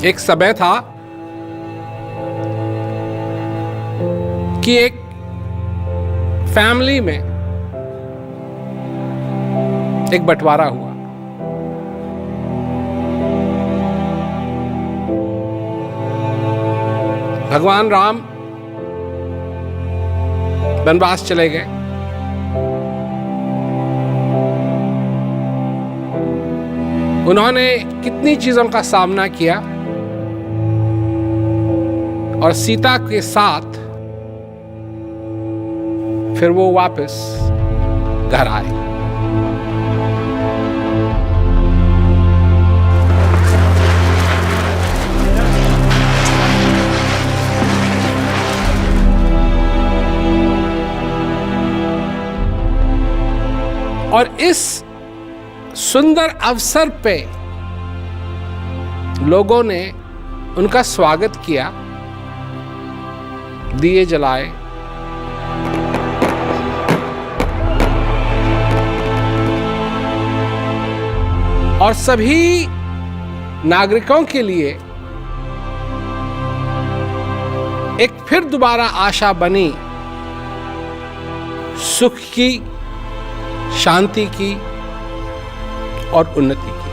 एक समय था कि एक फैमिली में एक बंटवारा हुआ। भगवान राम वनवास चले गए। उन्होंने कितनी चीजों का सामना किया और सीता के साथ फिर वो वापस घर आए। और इस सुंदर अवसर पे लोगों ने उनका स्वागत किया, दिए जलाए, और सभी नागरिकों के लिए एक फिर दोबारा आशा बनी सुख की, शांति की और उन्नति की।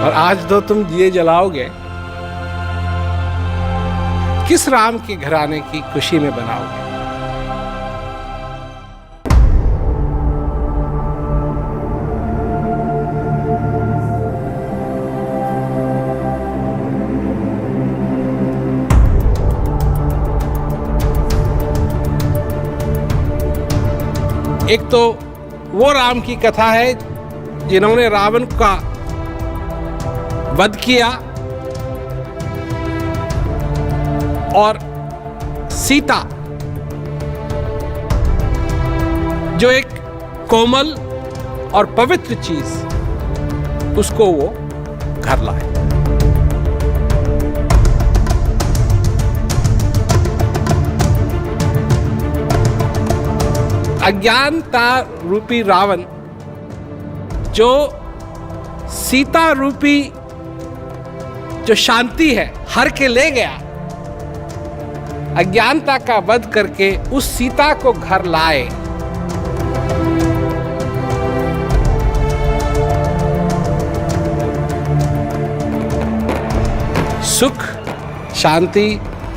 और आज तो तुम दिए जलाओगे, किस राम के घराने की खुशी में बनाओगे? एक तो वो राम की कथा है जिन्होंने रावण का वध किया और सीता जो एक कोमल और पवित्र चीज, उसको वो घर लाए। अज्ञानता रूपी रावण जो सीता रूपी जो शांति है हर के ले गया, अज्ञानता का वध करके उस सीता को घर लाए। सुख, शांति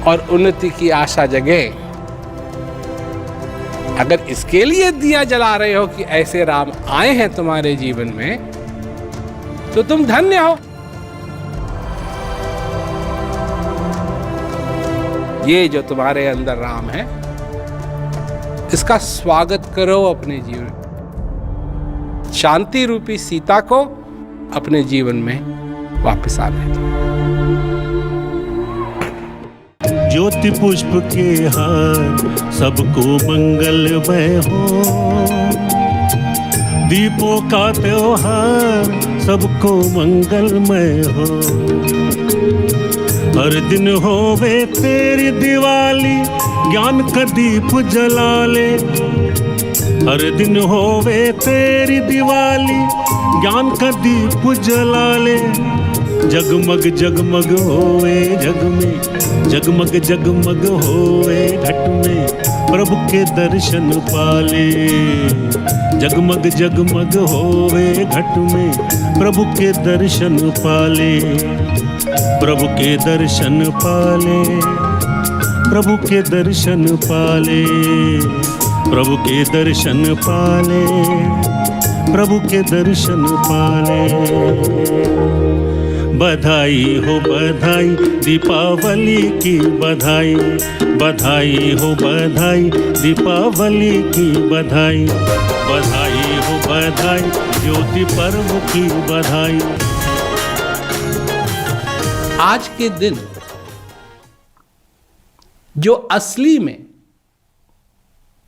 और उन्नति की आशा जगे। अगर इसके लिए दिया जला रहे हो कि ऐसे राम आए हैं तुम्हारे जीवन में, तो तुम धन्य हो। ये जो तुम्हारे अंदर राम है, इसका स्वागत करो अपने जीवन। शांति रूपी सीता को अपने जीवन में वापस आने दो। ज्योति पुष्प के हार सबको मंगलमय हो, दीपों का त्योहार सबको मंगलमय हो। हर दिन होवे तेरी दिवाली, ज्ञान का दीप जला ले। हर दिन होवे तेरी दिवाली, ज्ञान का दीप जला ले। जगमग जगमग होवे जग में, जगमग जगमग होवे घट में, प्रभु के दर्शन पाले। जगमग जगमग होवे घट में, प्रभु के दर्शन पाले। प्रभु के दर्शन पाले, प्रभु के दर्शन पाले, प्रभु के दर्शन पाले, प्रभु के दर्शन पाले। बधाई हो बधाई, दीपावली की बधाई। बधाई हो बधाई, दीपावली की बधाई। बधाई हो बधाई, ज्योति पर्व की बधाई। आज के दिन जो असली में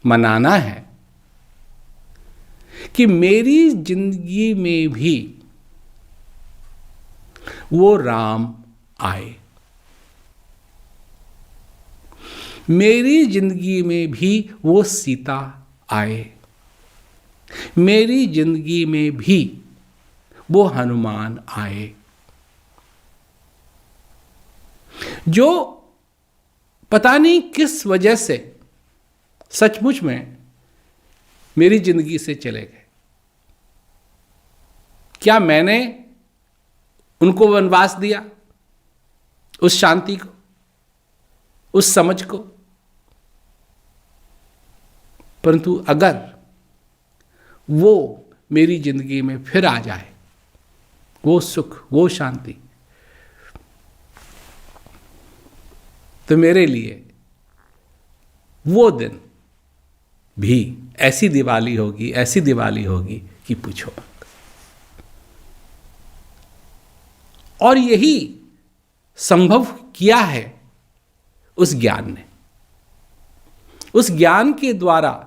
मनाना है कि मेरी जिंदगी में भी वो राम आए। मेरी जिंदगी में भी वो सीता आए, मेरी जिंदगी में भी वो हनुमान आए, जो पता नहीं किस वजह से सचमुच में मेरी जिंदगी से चले गए। क्या मैंने उनको वनवास दिया, उस शांति को, उस समझ को? परंतु अगर वो मेरी जिंदगी में फिर आ जाए, वो सुख, वो शांति, तो मेरे लिए वो दिन भी ऐसी दिवाली होगी, ऐसी दिवाली होगी कि पूछो मत। और यही संभव किया है उस ज्ञान ने। उस ज्ञान के द्वारा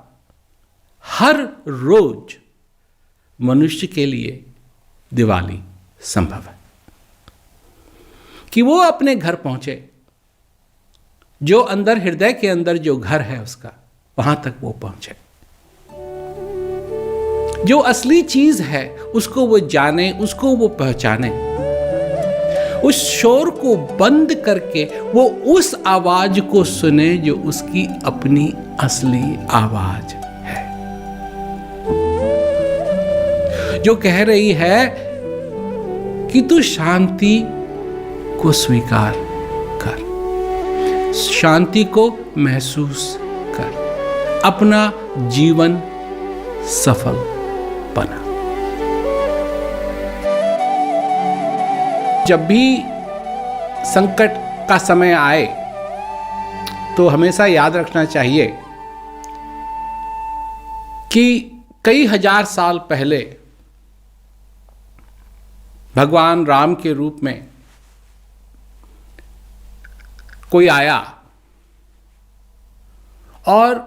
हर रोज मनुष्य के लिए दिवाली संभव है कि वो अपने घर पहुंचे, जो अंदर, हृदय के अंदर जो घर है उसका, वहां तक वो पहुंचे, जो असली चीज है उसको वो जाने, उसको वो पहचाने, उस शोर को बंद करके वो उस आवाज को सुने जो उसकी अपनी असली आवाज है, जो कह रही है कि तू शांति को स्वीकार कर, शांति को महसूस कर, अपना जीवन सफल बना। जब भी संकट का समय आए तो हमेशा याद रखना चाहिए कि कई हजार साल पहले भगवान राम के रूप में कोई आया और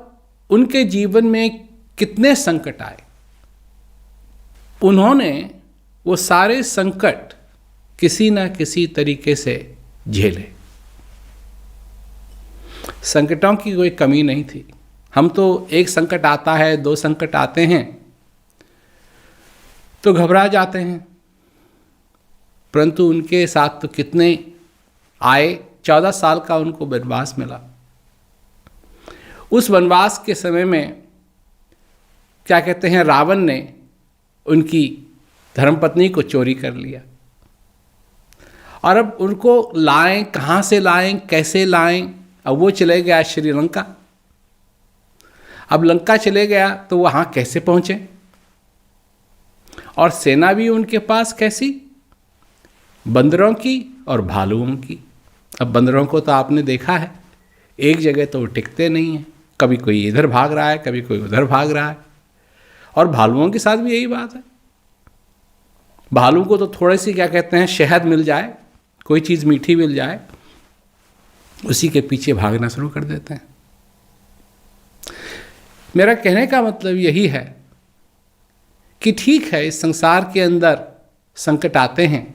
उनके जीवन में कितने संकट आए। उन्होंने वो सारे संकट किसी ना किसी तरीके से झेले। संकटों की कोई कमी नहीं थी। हम तो एक संकट आता है, दो संकट आते हैं तो घबरा जाते हैं, परंतु उनके साथ तो कितने आए। 14 साल का उनको वनवास मिला। उस वनवास के समय में क्या कहते हैं, रावण ने उनकी धर्मपत्नी को चोरी कर लिया और अब उनको लाएं, कहाँ से लाएं, कैसे लाएं। अब वो चले गया श्रीलंका। अब लंका चले गया तो वहाँ कैसे पहुँचे, और सेना भी उनके पास कैसी, बंदरों की और भालुओं की। अब बंदरों को तो आपने देखा है, एक जगह तो वो टिकते नहीं हैं, कभी कोई इधर भाग रहा है, कभी कोई उधर भाग रहा है। और भालुओं के साथ भी यही बात है। भालू को तो थोड़ी सी क्या कहते हैं, शहद मिल जाए, कोई चीज़ मीठी मिल जाए, उसी के पीछे भागना शुरू कर देते हैं। मेरा कहने का मतलब यही है कि ठीक है, इस संसार के अंदर संकट आते हैं,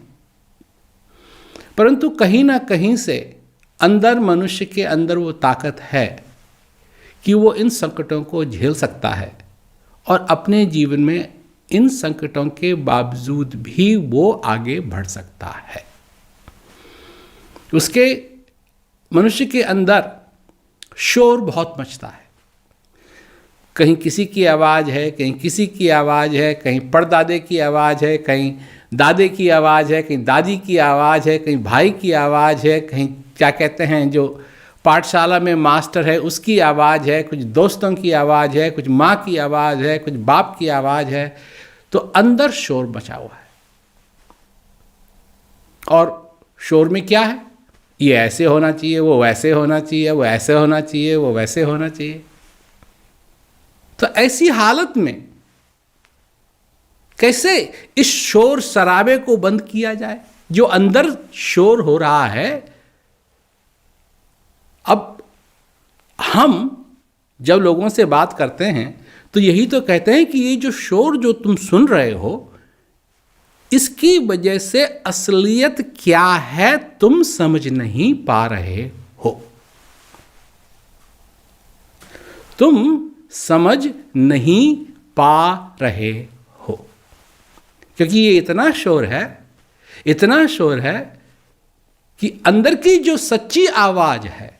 परंतु कहीं ना कहीं से अंदर, मनुष्य के अंदर वो ताकत है कि वो इन संकटों को झेल सकता है और अपने जीवन में इन संकटों के बावजूद भी वो आगे बढ़ सकता है। उसके मनुष्य के अंदर शोर बहुत मचता है। कहीं किसी की आवाज़ है, कहीं किसी की आवाज़ है, कहीं परदादे की आवाज़ है, कहीं दादे की आवाज़ है, कहीं दादी की आवाज़ है, कहीं भाई की आवाज़ है, कहीं क्या कहते हैं जो पाठशाला में मास्टर है उसकी आवाज़ है, कुछ दोस्तों की आवाज़ है, कुछ माँ की आवाज़ है, कुछ बाप की आवाज़ है। तो अंदर शोर मचा हुआ है। और शोर में क्या है, ये ऐसे होना चाहिए, वो वैसे होना चाहिए, वो ऐसे होना चाहिए, वो वैसे होना चाहिए। तो ऐसी हालत में कैसे इस शोर शराबे को बंद किया जाए, जो अंदर शोर हो रहा है। अब हम जब लोगों से बात करते हैं तो यही तो कहते हैं कि ये जो शोर जो तुम सुन रहे हो, इसकी वजह से असलियत क्या है तुम समझ नहीं पा रहे हो। तुम समझ नहीं पा रहे हो, क्योंकि ये इतना शोर है कि अंदर की जो सच्ची आवाज है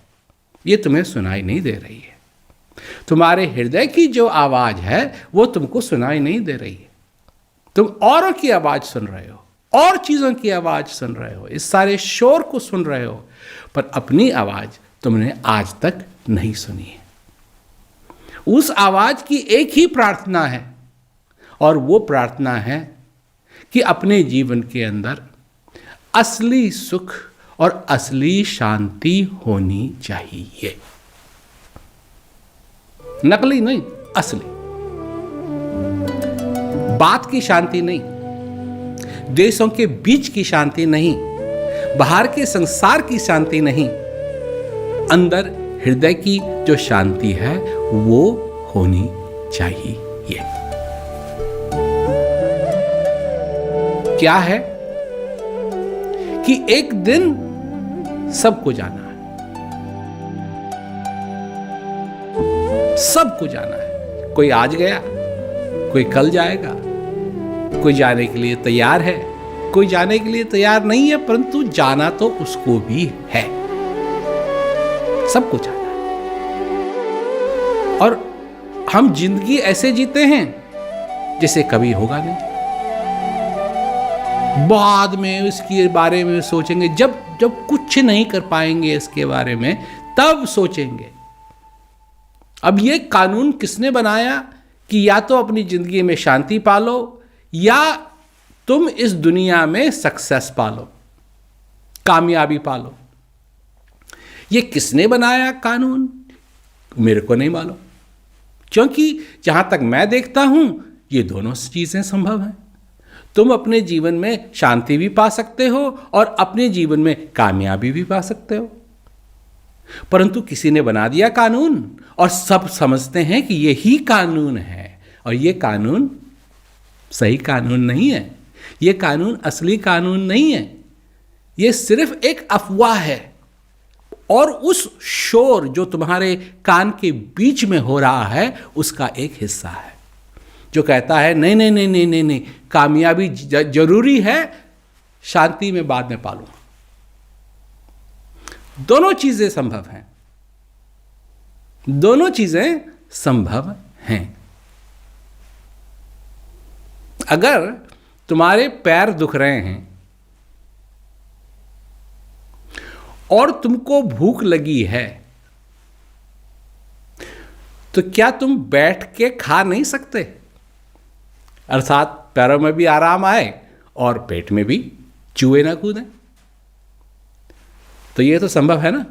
ये तुम्हें सुनाई नहीं दे रही है। तुम्हारे हृदय की जो आवाज है वो तुमको सुनाई नहीं दे रही है। तुम औरों की आवाज सुन रहे हो, और चीजों की आवाज सुन रहे हो, इस सारे शोर को सुन रहे हो, पर अपनी आवाज तुमने आज तक नहीं सुनी है। उस आवाज की एक ही प्रार्थना है, और वो प्रार्थना है कि अपने जीवन के अंदर असली सुख और असली शांति होनी चाहिए। नकली नहीं, असली। बात की शांति नहीं, देशों के बीच की शांति नहीं, बाहर के संसार की शांति नहीं, अंदर हृदय की जो शांति है वो होनी चाहिए। क्या है कि एक दिन सबको जाना है, सबको जाना है। कोई आज गया, कोई कल जाएगा, कोई जाने के लिए तैयार है, कोई जाने के लिए तैयार नहीं है, परंतु जाना तो उसको भी है। सबको जाना है। और हम जिंदगी ऐसे जीते हैं जैसे कभी होगा नहीं। बाद में इसके बारे में सोचेंगे, जब कुछ नहीं कर पाएंगे इसके बारे में, तब सोचेंगे। अब ये कानून किसने बनाया कि या तो अपनी जिंदगी में शांति पालो या तुम इस दुनिया में सक्सेस पालो, कामयाबी पालो। ये किसने बनाया कानून? मेरे को नहीं मालूम, क्योंकि जहां तक मैं देखता हूं ये दोनों चीजें संभव हैं। तुम अपने जीवन में शांति भी पा सकते हो और अपने जीवन में कामयाबी भी पा सकते हो, परंतु किसी ने बना दिया कानून और सब समझते हैं कि यही कानून है, और ये कानून सही कानून नहीं है, ये कानून असली कानून नहीं है, ये सिर्फ एक अफवाह है। और उस शोर जो तुम्हारे कान के बीच में हो रहा है उसका एक हिस्सा है जो कहता है नहीं नहीं नहीं नहीं नहीं नहीं, कामयाबी जरूरी है, शांति में बाद में पालूंगा। दोनों चीजें संभव हैं, दोनों चीजें संभव हैं। अगर तुम्हारे पैर दुख रहे हैं और तुमको भूख लगी है, तो क्या तुम बैठ के खा नहीं सकते? अर्थात पैरों में भी आराम आए और पेट में भी चूहे ना कूदें। तो ये तो संभव है ना।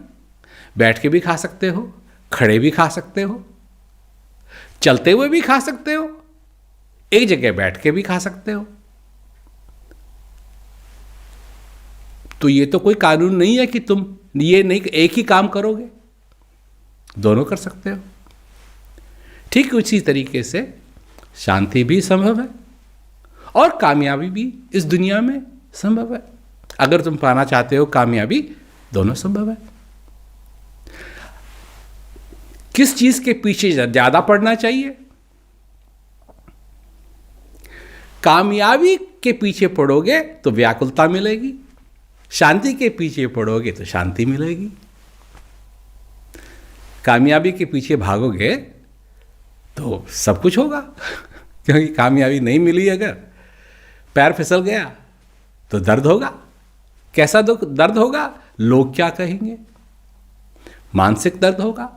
बैठ के भी खा सकते हो, खड़े भी खा सकते हो, चलते हुए भी खा सकते हो, एक जगह बैठ के भी खा सकते हो। तो ये तो कोई कानून नहीं है कि तुम ये नहीं एक ही काम करोगे, दोनों कर सकते हो। ठीक उसी तरीके से शांति भी संभव है और कामयाबी भी इस दुनिया में संभव है। अगर तुम पाना चाहते हो कामयाबी, दोनों संभव है। किस चीज के पीछे ज्यादा पड़ना चाहिए? कामयाबी के पीछे पड़ोगे तो व्याकुलता मिलेगी, शांति के पीछे पड़ोगे तो शांति मिलेगी। कामयाबी के पीछे भागोगे तो सब कुछ होगा, क्योंकि कामयाबी नहीं मिली, अगर पैर फिसल गया तो दर्द होगा। कैसा दर्द होगा? लोग क्या कहेंगे, मानसिक दर्द होगा।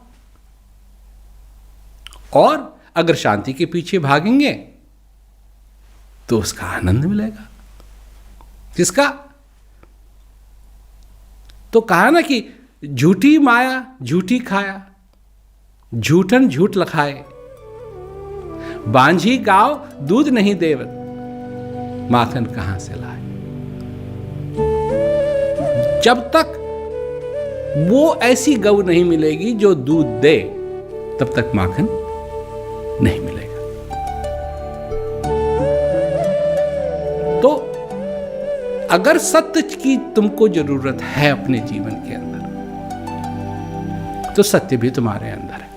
और अगर शांति के पीछे भागेंगे तो उसका आनंद मिलेगा। किसका? तो कहा ना कि झूठी माया झूठी खाया, झूठन झूठ लखाए, बांझी गाव दूध नहीं देवत, माखन कहां से लाए। जब तक वो ऐसी गौ नहीं मिलेगी जो दूध दे, तब तक माखन नहीं मिलेगा। तो अगर सत्य की तुमको जरूरत है अपने जीवन के अंदर, तो सत्य भी तुम्हारे अंदर है।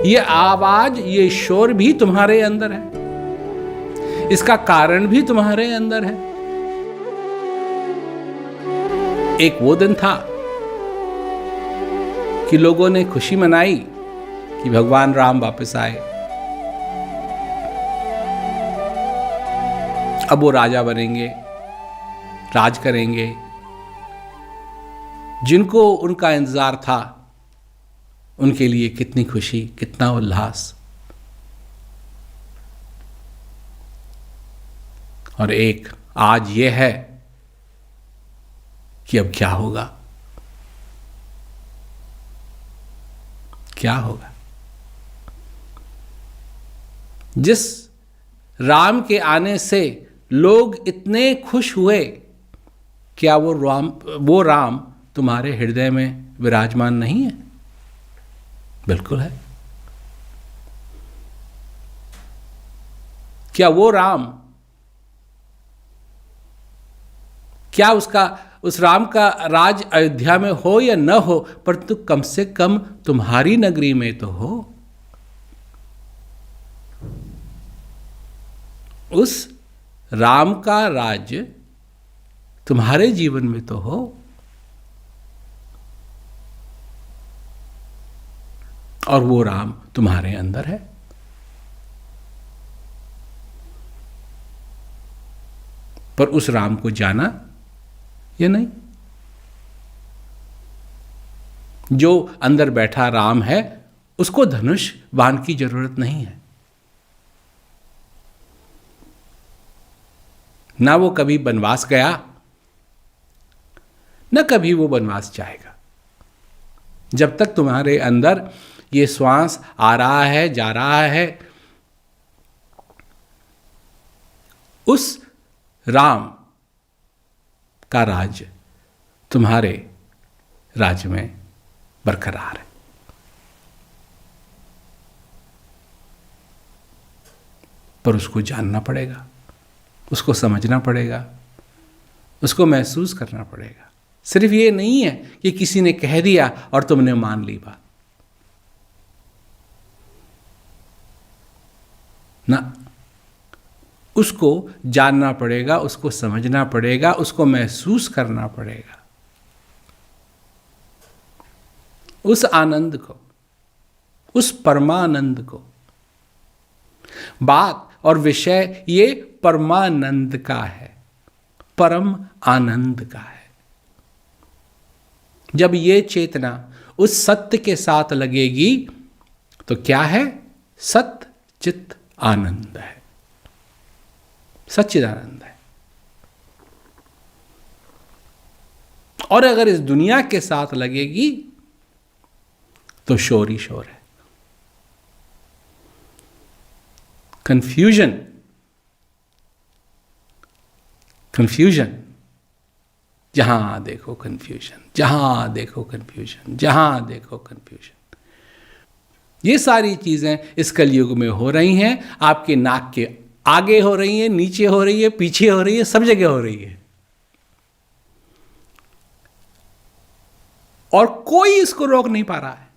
ये आवाज, ये शोर भी तुम्हारे अंदर है, इसका कारण भी तुम्हारे अंदर है। एक वो दिन था कि लोगों ने खुशी मनाई कि भगवान राम वापस आए। अब वो राजा बनेंगे, राज करेंगे। जिनको उनका इंतजार था उनके लिए कितनी खुशी, कितना उल्लास। और एक आज ये है कि अब क्या होगा, क्या होगा। जिस राम के आने से लोग इतने खुश हुए, क्या वो राम तुम्हारे हृदय में विराजमान नहीं है? बिल्कुल है। क्या वो राम, क्या उस राम का राज अयोध्या में हो या न हो, परंतु कम से कम तुम्हारी नगरी में तो हो। उस राम का राज तुम्हारे जीवन में तो हो। और वो राम तुम्हारे अंदर है। पर उस राम को जाना या नहीं? जो अंदर बैठा राम है उसको धनुष बाण की जरूरत नहीं है। ना वो कभी वनवास गया, न कभी वो वनवास जाएगा। जब तक तुम्हारे अंदर ये श्वास आ रहा है, जा रहा है, उस राम का राज तुम्हारे राज्य में बरकरार है। पर उसको जानना पड़ेगा, उसको समझना पड़ेगा, उसको महसूस करना पड़ेगा। सिर्फ ये नहीं है कि किसी ने कह दिया और तुमने मान ली बात ना। उसको जानना पड़ेगा, उसको समझना पड़ेगा, उसको महसूस करना पड़ेगा। उस आनंद को, उस परमानंद को। बात और विषय ये परमानंद का है, परम आनंद का है। जब ये चेतना उस सत्य के साथ लगेगी तो क्या है? सत्य चित्त आनंद है, सच्चिदानंद है। और अगर इस दुनिया के साथ लगेगी तो शोर ही शोर है, कंफ्यूजन, कंफ्यूजन। जहां देखो कंफ्यूजन, जहां देखो कंफ्यूजन, जहां देखो कंफ्यूजन। ये सारी चीजें इस कलयुग में हो रही हैं। आपके नाक के आगे हो रही है, नीचे हो रही है, पीछे हो रही है, सब जगह हो रही है। और कोई इसको रोक नहीं पा रहा है।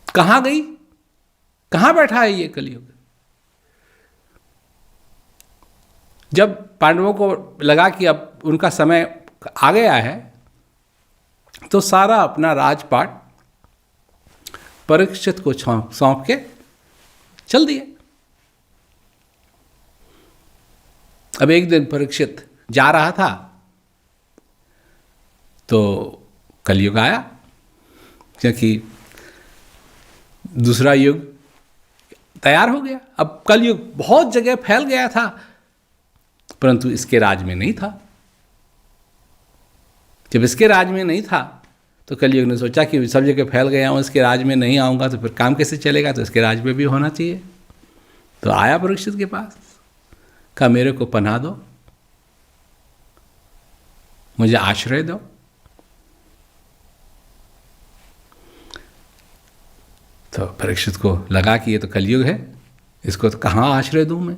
कहां गई, कहां बैठा है ये कलयुग? जब पांडवों को लगा कि अब उनका समय आ गया है, तो सारा अपना राजपाट परीक्षित को सौंप के चल दिए। अब एक दिन परीक्षित जा रहा था तो कलयुग आया, क्योंकि दूसरा युग तैयार हो गया। अब कलयुग बहुत जगह फैल गया था, परंतु इसके राज में नहीं था। जब इसके राज में नहीं था तो कलयुग ने सोचा कि सब जगह फैल गया हूँ, इसके राज में नहीं आऊँगा तो फिर काम कैसे चलेगा, तो इसके राज में भी होना चाहिए। तो आया परीक्षित के पास, कहा मेरे को पनाह दो, मुझे आश्रय दो। तो परीक्षित को लगा कि ये तो कलयुग है, इसको तो कहाँ आश्रय दूँ मैं,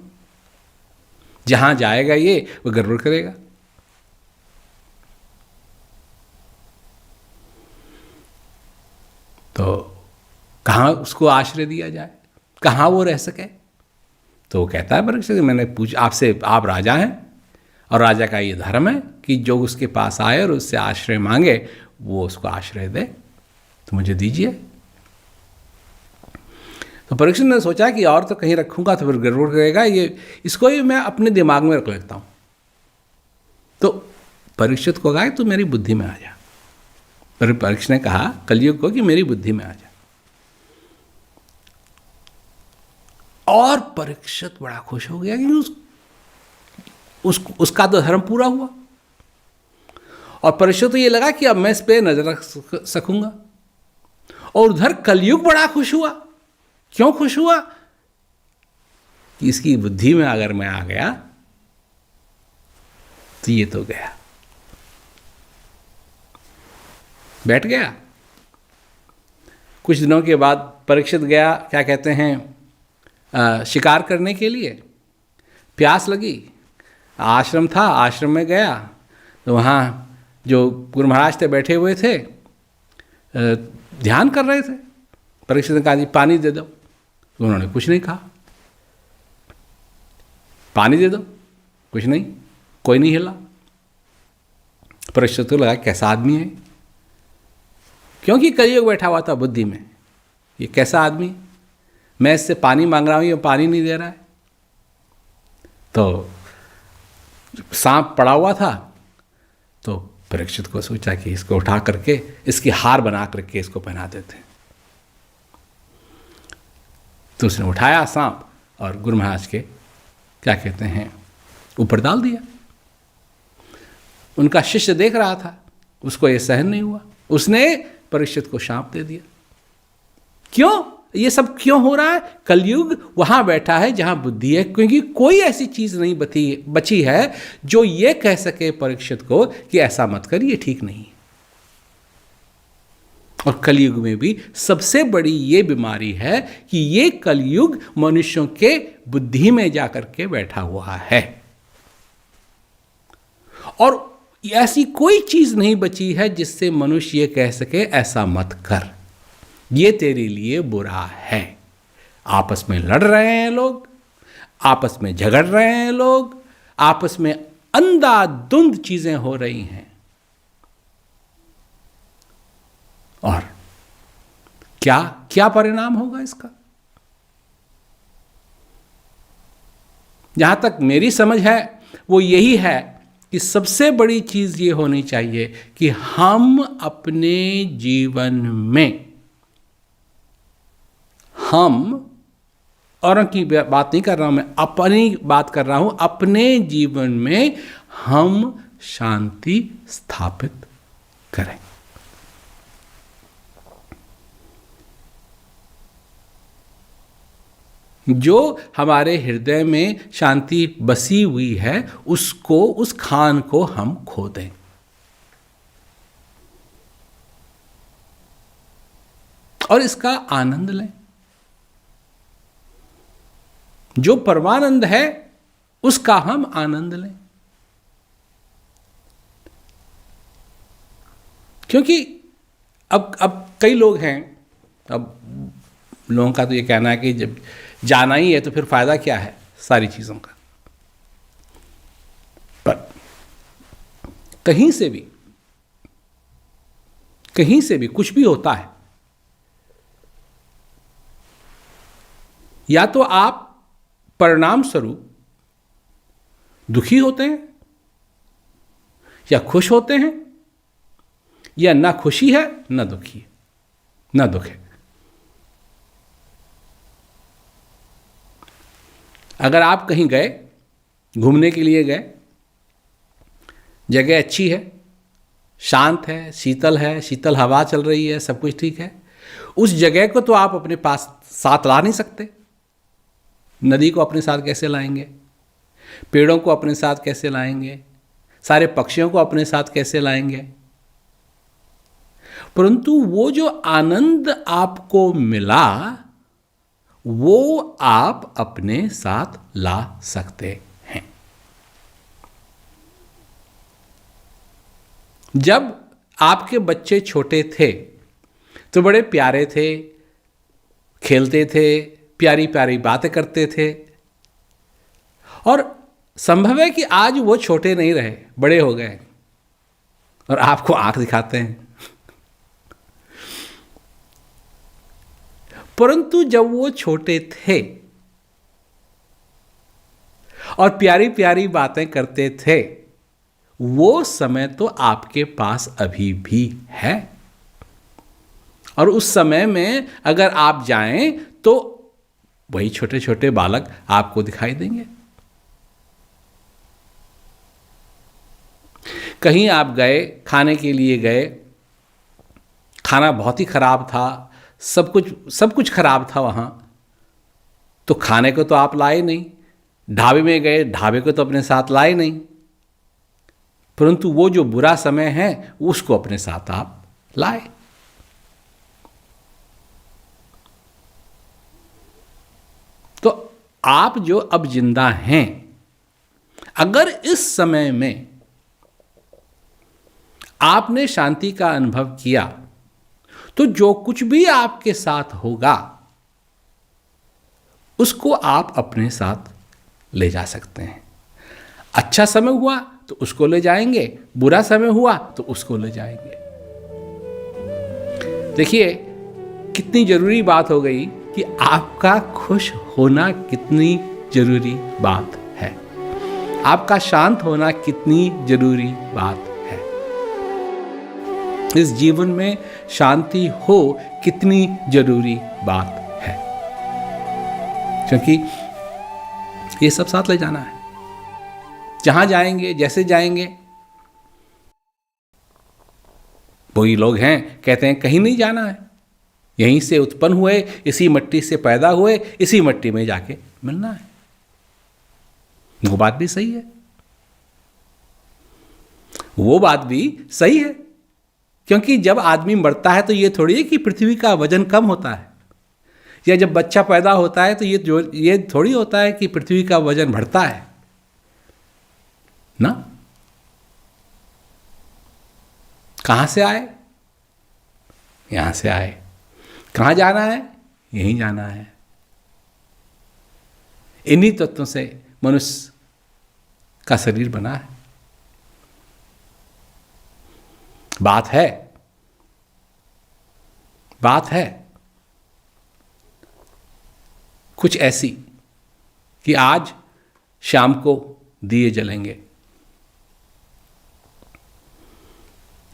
जहाँ जाएगा ये वो गड़बड़ करेगा। तो कहाँ उसको आश्रय दिया जाए, कहाँ वो रह सके? तो वो कहता है परीक्षित, मैंने आपसे, आप राजा हैं और राजा का ये धर्म है कि जो उसके पास आए और उससे आश्रय मांगे वो उसको आश्रय दे, तो मुझे दीजिए। तो परीक्षित ने सोचा कि और तो कहीं रखूंगा तो फिर गड़बड़ करेगा, ये इसको ही मैं अपने दिमाग में रख लेता हूं। तो परीक्षित को कहा तू मेरी बुद्धि में आ जा। पर परीक्षित ने कहा कलयुग को कि मेरी बुद्धि में आ जा। और परीक्षित बड़ा खुश हो गया कि उसका तो धर्म पूरा हुआ। और परीक्षित तो ये लगा कि अब मैं इस पे नजर रख सकूंगा। और उधर कलयुग बड़ा खुश हुआ। क्यों खुश हुआ? कि इसकी बुद्धि में अगर मैं आ गया तो ये तो गया, बैठ गया। कुछ दिनों के बाद परीक्षित गया, क्या कहते हैं, शिकार करने के लिए। प्यास लगी, आश्रम था, आश्रम में गया तो वहाँ जो गुरु महाराज थे बैठे हुए थे, ध्यान कर रहे थे। परीक्षित ने कहा जी पानी दे दो, तो उन्होंने कुछ नहीं कहा। पानी दे दो, कुछ नहीं, कोई नहीं हिला। परीक्षित को लगा कैसा आदमी है, क्योंकि कलयुग बैठा हुआ था बुद्धि में, ये कैसा आदमी, मैं इससे पानी मांग रहा हूँ ये पानी नहीं दे रहा है। तो सांप पड़ा हुआ था, तो परीक्षित को सोचा कि इसको उठा करके इसकी हार बना करके इसको पहना देते हैं। तो उसने उठाया सांप और गुरु महाराज के, क्या कहते हैं, ऊपर डाल दिया। उनका शिष्य देख रहा था, उसको ये सहन नहीं हुआ, उसने परीक्षित को शाप दे दिया। क्यों? ये सब क्यों हो रहा है? कलयुग वहां बैठा है जहां बुद्धि है, क्योंकि कोई ऐसी चीज नहीं बची है जो ये कह सके परीक्षित को कि ऐसा मत कर, ये ठीक नहीं। और कलयुग में भी सबसे बड़ी ये बीमारी है कि ये कलयुग मनुष्यों के बुद्धि में जाकर के बैठा हुआ है। और ऐसी कोई चीज नहीं बची है जिससे मनुष्य ये कह सके ऐसा मत कर, ये तेरे लिए बुरा है। आपस में लड़ रहे हैं लोग, आपस में झगड़ रहे हैं लोग, आपस में अंधाधुंध चीजें हो रही हैं। और क्या क्या परिणाम होगा इसका? जहां तक मेरी समझ है वो यही है कि सबसे बड़ी चीज ये होनी चाहिए कि हम अपने जीवन में, हम औरों की बात नहीं कर रहा हूं, मैं अपनी बात कर रहा हूं, अपने जीवन में हम शांति स्थापित करें। जो हमारे हृदय में शांति बसी हुई है उसको, उस खान को हम खो दें। और इसका आनंद लें। जो परमानंद है उसका हम आनंद लें। क्योंकि अब कई लोग हैं, अब लोगों का तो ये कहना है कि जब जाना ही है तो फिर फायदा क्या है सारी चीजों का। पर कहीं से भी कुछ भी होता है, या तो आप परिणाम स्वरूप दुखी होते हैं या खुश होते हैं, या ना खुशी है ना दुखी है, ना दुख है। अगर आप कहीं गए, घूमने के लिए गए, जगह अच्छी है, शांत है, शीतल हवा चल रही है, सब कुछ ठीक है, उस जगह को तो आप अपने पास साथ ला नहीं सकते। नदी को अपने साथ कैसे लाएंगे? पेड़ों को अपने साथ कैसे लाएंगे? सारे पक्षियों को अपने साथ कैसे लाएंगे? परंतु वो जो आनंद आपको मिला वो आप अपने साथ ला सकते हैं। जब आपके बच्चे छोटे थे तो बड़े प्यारे थे, खेलते थे, प्यारी प्यारी बातें करते थे। और संभव है कि आज वो छोटे नहीं रहे, बड़े हो गए और आपको आंख दिखाते हैं। परंतु जब वो छोटे थे और प्यारी प्यारी बातें करते थे, वो समय तो आपके पास अभी भी है। और उस समय में अगर आप जाएं तो वही छोटे छोटे बालक आपको दिखाई देंगे। कहीं आप गए, खाने के लिए गए, खाना बहुत ही खराब था, सब कुछ खराब था वहाँ, तो खाने को तो आप लाए नहीं। ढाबे में गए, ढाबे को तो अपने साथ लाए नहीं, परंतु वो जो बुरा समय है उसको अपने साथ आप लाए। तो आप जो अब जिंदा हैं, अगर इस समय में आपने शांति का अनुभव किया तो जो कुछ भी आपके साथ होगा उसको आप अपने साथ ले जा सकते हैं। अच्छा समय हुआ तो उसको ले जाएंगे, बुरा समय हुआ तो उसको ले जाएंगे। देखिए कितनी जरूरी बात हो गई कि आपका खुश होना कितनी जरूरी बात है, आपका शांत होना कितनी जरूरी बात है। इस जीवन में शांति हो कितनी जरूरी बात है, क्योंकि ये सब साथ ले जाना है। जहां जाएंगे, जैसे जाएंगे, वही लोग हैं कहते हैं कहीं नहीं जाना है, यहीं से उत्पन्न हुए, इसी मिट्टी से पैदा हुए, इसी मिट्टी में जाके मिलना है। वो बात भी सही है, वो बात भी सही है, क्योंकि जब आदमी मरता है तो ये थोड़ी है कि पृथ्वी का वजन कम होता है, या जब बच्चा पैदा होता है तो ये थोड़ी होता है कि पृथ्वी का वजन बढ़ता है ना। कहां से आए? यहां से आए। कहां जाना है? यहीं जाना है। इन्हीं तत्वों से मनुष्य का शरीर बना है। बात है कुछ ऐसी कि आज शाम को दिए जलेंगे,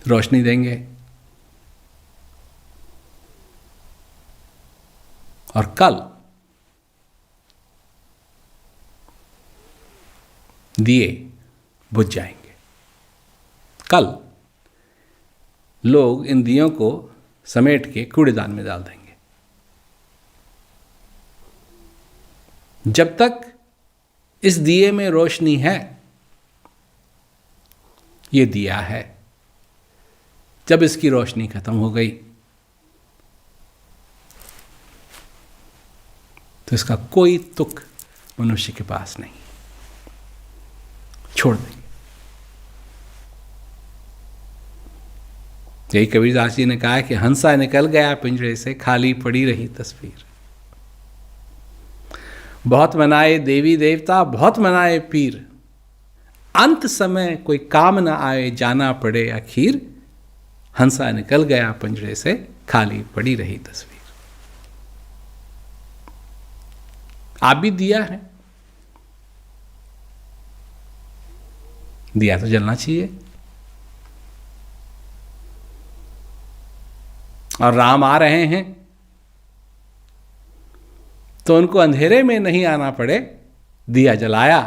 रोशनी देंगे, और कल दिए बुझ जाएंगे। कल लोग इन दियों को समेट के कूड़ेदान में डाल देंगे। जब तक इस दिए में रोशनी है, ये दिया है। जब इसकी रोशनी खत्म हो गई तो इसका कोई तुक मनुष्य के पास नहीं, छोड़ देंगे। यही कबीरदास जी ने कहा कि हंसा निकल गया पिंजरे से, खाली पड़ी रही तस्वीर। बहुत मनाए देवी देवता, बहुत मनाए पीर, अंत समय कोई काम न आए, जाना पड़े आखिर। हंसा निकल गया पिंजरे से, खाली पड़ी रही तस्वीर। आप भी दिया है, दिया तो जलना चाहिए। और राम आ रहे हैं तो उनको अंधेरे में नहीं आना पड़े, दिया जलाया,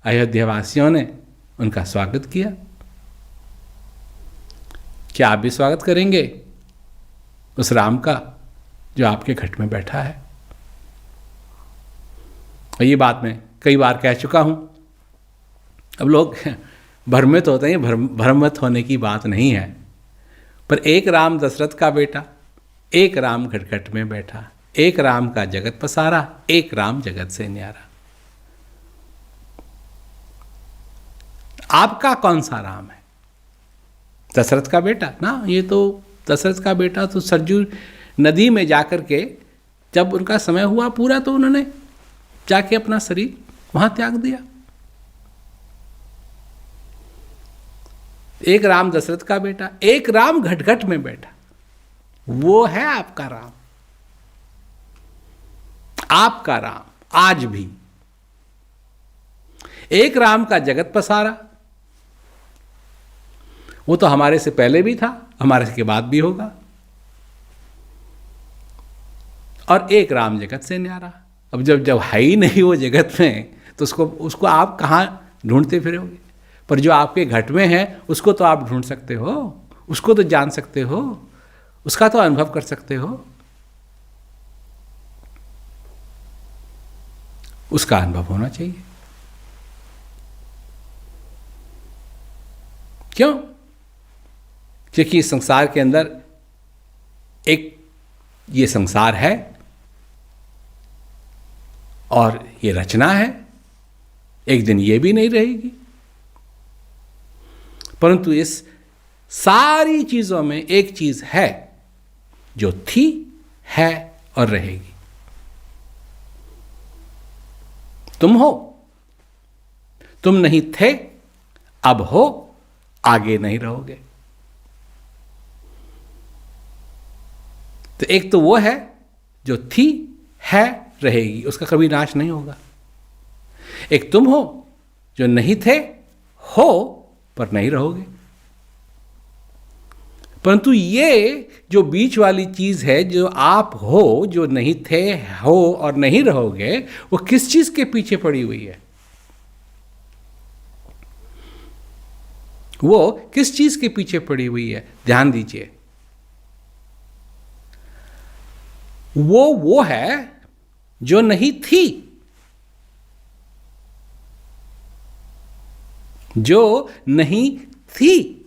अयोध्या वासियों ने उनका स्वागत किया। क्या आप भी स्वागत करेंगे उस राम का जो आपके घट में बैठा है? और ये बात मैं कई बार कह चुका हूं। अब लोग भ्रमित होते हैं, भ्रमित होने की बात नहीं है, पर एक राम दशरथ का बेटा, एक राम घटघट में बैठा, एक राम का जगत पसारा, एक राम जगत से न्यारा। आपका कौन सा राम है? दशरथ का बेटा ना, ये तो दशरथ का बेटा तो सरजू नदी में जाकर के जब उनका समय हुआ पूरा तो उन्होंने जाके अपना शरीर वहां त्याग दिया। एक राम दशरथ का बेटा, एक राम घटघट में बैठा, वो है आपका राम। आपका राम आज भी एक राम का जगत पसारा, वो तो हमारे से पहले भी था, हमारे के बाद भी होगा। और एक राम जगत से न्यारा। अब जब है ही नहीं वो जगत में, तो उसको आप कहाँ ढूंढते फिरोगे? पर जो आपके घट में है उसको तो आप ढूंढ सकते हो, उसको तो जान सकते हो, उसका तो अनुभव कर सकते हो। उसका अनुभव होना चाहिए। क्यों? क्योंकि इस संसार के अंदर एक ये संसार है और ये रचना है, एक दिन ये भी नहीं रहेगी। परंतु इस सारी चीजों में एक चीज है जो थी, है और रहेगी। तुम हो, तुम नहीं थे, अब हो, आगे नहीं रहोगे। तो एक तो वो है जो थी, है, रहेगी, उसका कभी नाश नहीं होगा। एक तुम हो जो नहीं थे, हो पर नहीं रहोगे। परंतु ये जो बीच वाली चीज है, जो आप हो, जो नहीं थे, हो और नहीं रहोगे, वो किस चीज के पीछे पड़ी हुई है? वो किस चीज के पीछे पड़ी हुई है? ध्यान दीजिए। वो है जो नहीं थी, जो नहीं थी।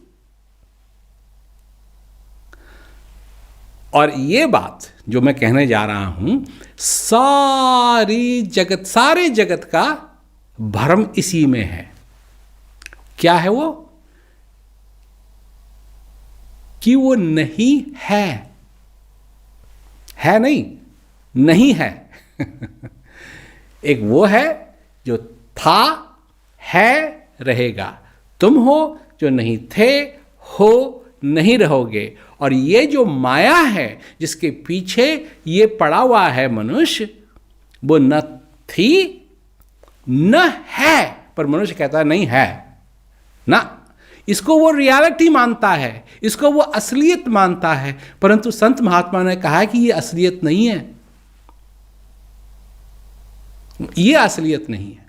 और ये बात जो मैं कहने जा रहा हूं, सारे जगत का भ्रम इसी में है। क्या है वो? कि वो नहीं है। है नहीं है। एक वो है जो था, है, रहेगा। तुम हो जो नहीं थे, हो, नहीं रहोगे। और ये जो माया है जिसके पीछे ये पड़ा हुआ है मनुष्य, वो न थी न है। पर मनुष्य कहता है नहीं है ना, इसको वो रियलिटी मानता है, इसको वो असलियत मानता है। परंतु संत महात्मा ने कहा कि ये असलियत नहीं है, ये असलियत नहीं है।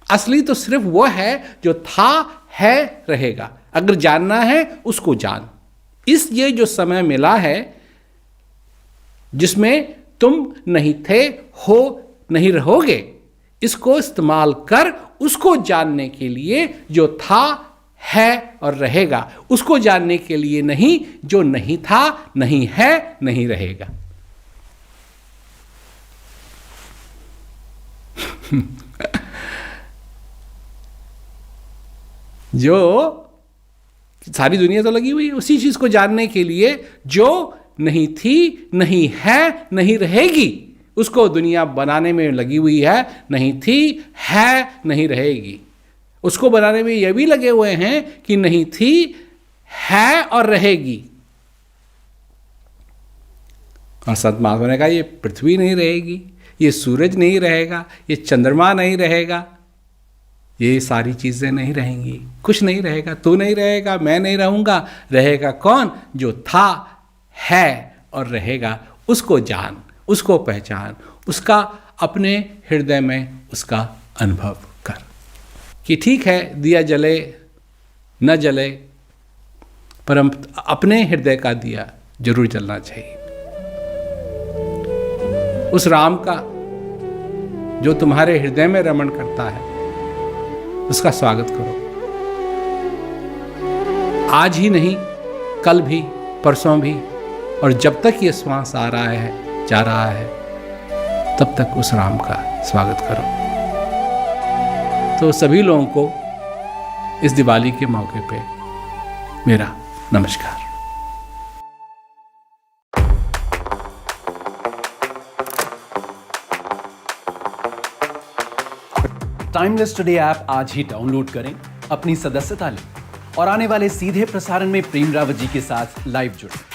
असली तो सिर्फ वो है जो था, है, रहेगा। अगर जानना है उसको जान। इस ये जो समय मिला है जिसमें तुम नहीं थे, हो, नहीं रहोगे, इसको इस्तेमाल कर उसको जानने के लिए जो था, है और रहेगा। उसको जानने के लिए नहीं जो नहीं था, नहीं है, नहीं रहेगा। जो सारी दुनिया तो लगी हुई है उसी चीज को जानने के लिए जो नहीं थी, नहीं है, नहीं रहेगी। उसको दुनिया बनाने में लगी हुई है। नहीं थी, है, नहीं रहेगी। उसको बनाने में यह भी लगे हुए हैं कि नहीं थी, है और रहेगी। और संत महात्मा ने कहा ये पृथ्वी नहीं रहेगी, ये सूरज नहीं रहेगा, ये चंद्रमा नहीं रहेगा, ये सारी चीजें नहीं रहेंगी, कुछ नहीं रहेगा। तू नहीं रहेगा, मैं नहीं रहूंगा। रहेगा कौन? जो था, है और रहेगा। उसको जान, उसको पहचान, उसका अपने हृदय में उसका अनुभव कर कि ठीक है दिया जले न जले, पर अपने हृदय का दिया जरूर जलना चाहिए। उस राम का जो तुम्हारे हृदय में रमण करता है, उसका स्वागत करो। आज ही नहीं, कल भी, परसों भी, और जब तक ये श्वास आ रहा है, जा रहा है, तब तक उस राम का स्वागत करो। तो सभी लोगों को इस दिवाली के मौके पे मेरा नमस्कार। टाइमलेस टुडे ऐप आज ही डाउनलोड करें, अपनी सदस्यता लें और आने वाले सीधे प्रसारण में प्रेम रावत जी के साथ लाइव जुड़ें।